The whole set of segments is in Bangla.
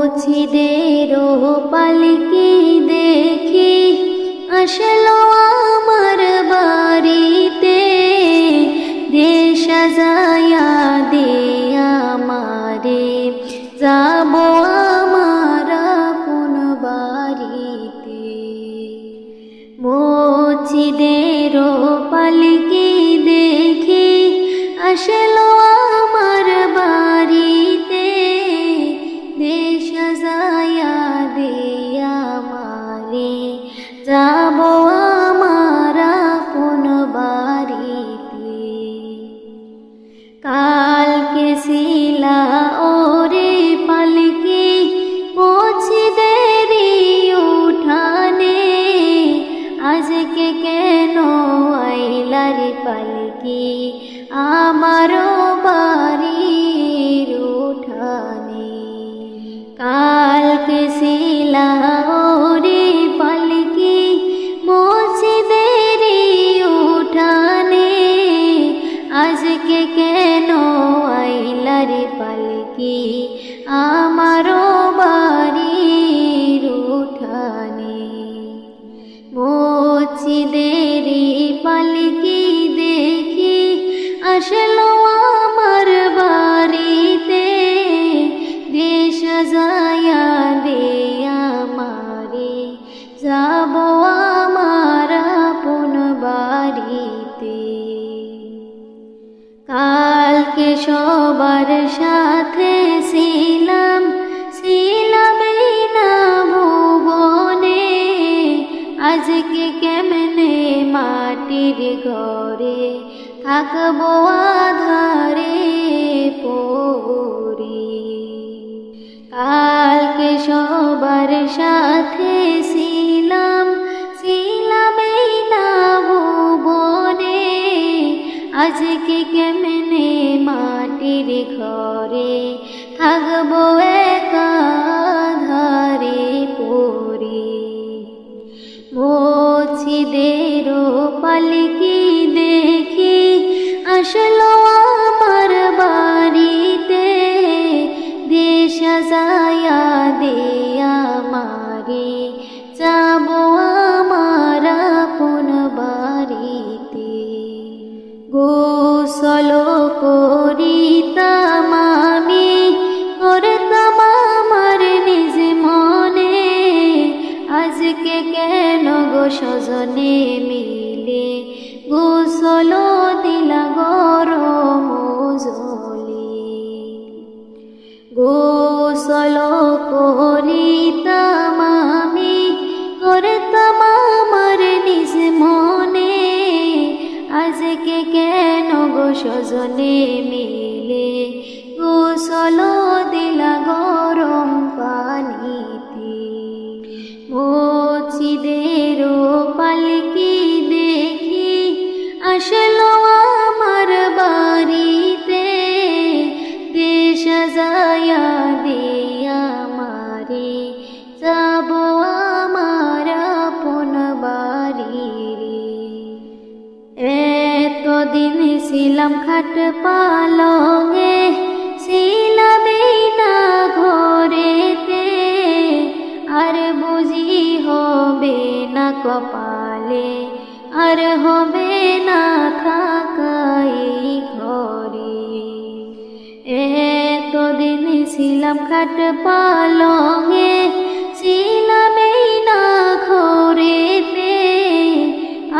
মুছিদেরও পালকি দেখি আসলো আমার বাড়িতে, দেশ সাজায়া দে আমারে, যাব আমার আপন বাড়িতে। মুছিদেরও পালকি দেখি আসলো আমার বাড়িতে, দেশ সাজায়া দে আমারে, যাব আমার আপন বাড়িতে। কালকে ছিলা ওরে পালকি মুছিদেরি উঠানে, আজকে কেন আইলার পালকি আমারও বাড়ির উঠানে। কালকে ছিলা ওরে পালকি মুছিদেরি উঠানে, আজকে কেন আইলার পালকি আমারও বাড়ির উঠানে। মুছিদেরি পালকি দেখি আসলো আমার বাড়িতে, দেশ সাজায়া দে আমারে, যাব আমার আপন বাড়িতে। কালকে সবার সাথে ছিলাম না ভুবনে, আজকে কেমনে মাটির ঘরে থাকবো আধারে পড়ে। কালকে সবার সাথে ছিলাম না ভুবনে, আজকে কেমনে মাটির ঘরে থাকবো একাধারে পড়ে। মুছিদেরও পালকি দেখি আসলো আমার বাড়িতে, দেশ সাজায়া দে আমারে, যাব আমার আপন বাড়িতে। গোসল করিতাম আমি, করতাম আমার নিজ মনে, আজকে কেন গো সজনে মিলে গোসল দিলা গরম জলে। গোসল করিতাম আমি, করতাম আমার নিজ মনে, আজকে কেন গো সজনে মিলে গোসল দিলা গরম পানিতে। মুছিদেরও পালকি দেখি আসলো আমার বাড়িতে, দেশ সাজায়া দে আমারে, যাব আমার আপন বাড়িরে। এতদিন ছিলাম খাট পালঙে, ছিলাম না ঘরেতে, আর বুঝি হবে না কপালে, আর হবে না থাকাই ঘরে। এতদিন ছিলাম খাট পালঙে, ছিলাম না ঘরেতে,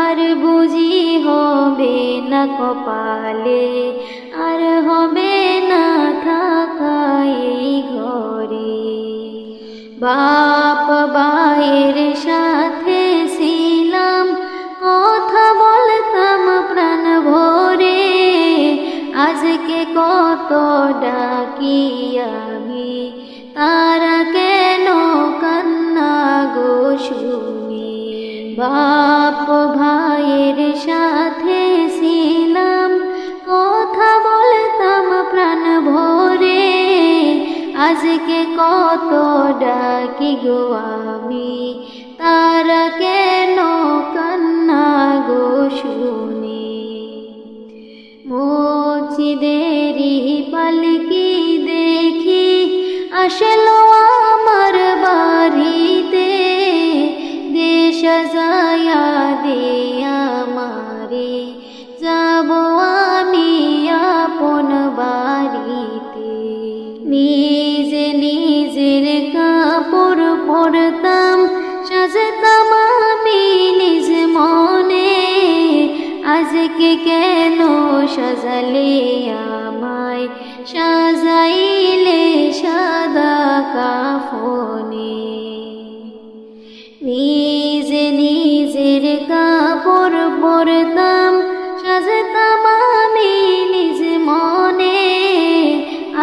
আর বুঝি হবে না কপালে, আর হবে না থাকাই ঘরে। বাপ ভাইয়ের সাথে ছিলাম, কথা বলতাম প্রাণ ভরে, আজকে কত ডাকি আমি, তারা কেন কান্না গো শুনি। বাপ ভাইয়ের সাথে ছিলাম, কথা বলতাম প্রাণ ভরে, আজকে কত ডাকি গো আমি, তারা কেন কান্না গো শুনি। মুছিদেরি পালকি দেখি আসলো আমার বাড়িতে, দেশ সাজায়া দে আমারে, যাব আমি আপন বাড়িতে। নিজে নিজের কাপড় পরতাম, সাজতাম আমি নিজ মনে, আজকে কেন সাজালে আমায়, সাজাইলে সাদা কাফনে। নিজে নিজের কাপড় পরতাম, সাজতাম আমি নিজ মনে,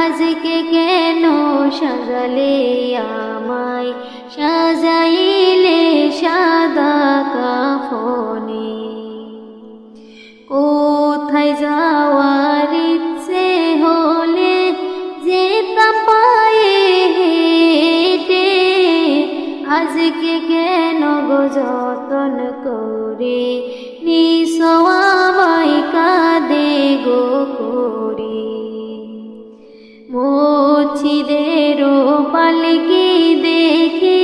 আজকে কেন সাজালে আমায়, সাজাইলে সাদা কাফনে। কোথায় যাওয়ার ইচ্ছে হলে যেতাম পায়ে হেঁটে, আজকে কেন গো যতন করে নিছো আমায় কাঁদে গো করে। মসজিদেরও পালকি দেখে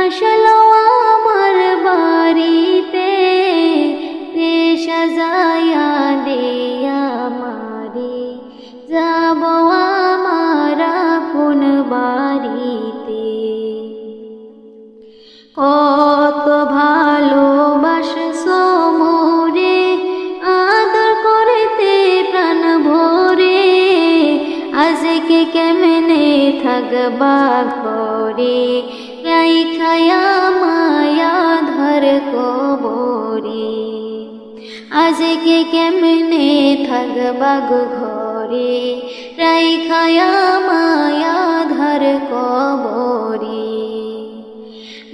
আসলো আমার বাড়িতে, দেশ সাজায়া দে আমারে, যাব আমার আপন বাড়িতে। কত ভালোবাসছো মোরে, আদর করতে প্রাণ ভরে, আজকে কেমনে থাকবা ঘরে, রাইখায়া মায়া ধর কবরে। আজকে কেমনে থাকবা ঘরে, রাইখায়া মায়া ধর কবরে।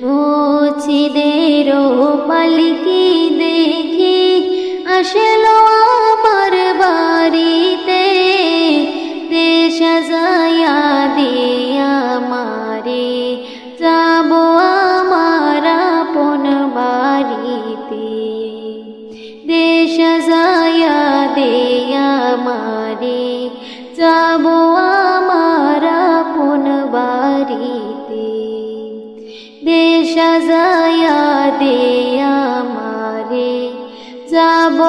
মসজিদেরও পালকি দেখে আসলো আমার বাড়িতে, দেশ সাজায়া দে আমারে, যাব আমার আপন বাড়িতে। দেশ সাজায়া দে আমারে, যাব আমার আপন বাড়িতে। দেশ সাজায়া দে আমারে, যাব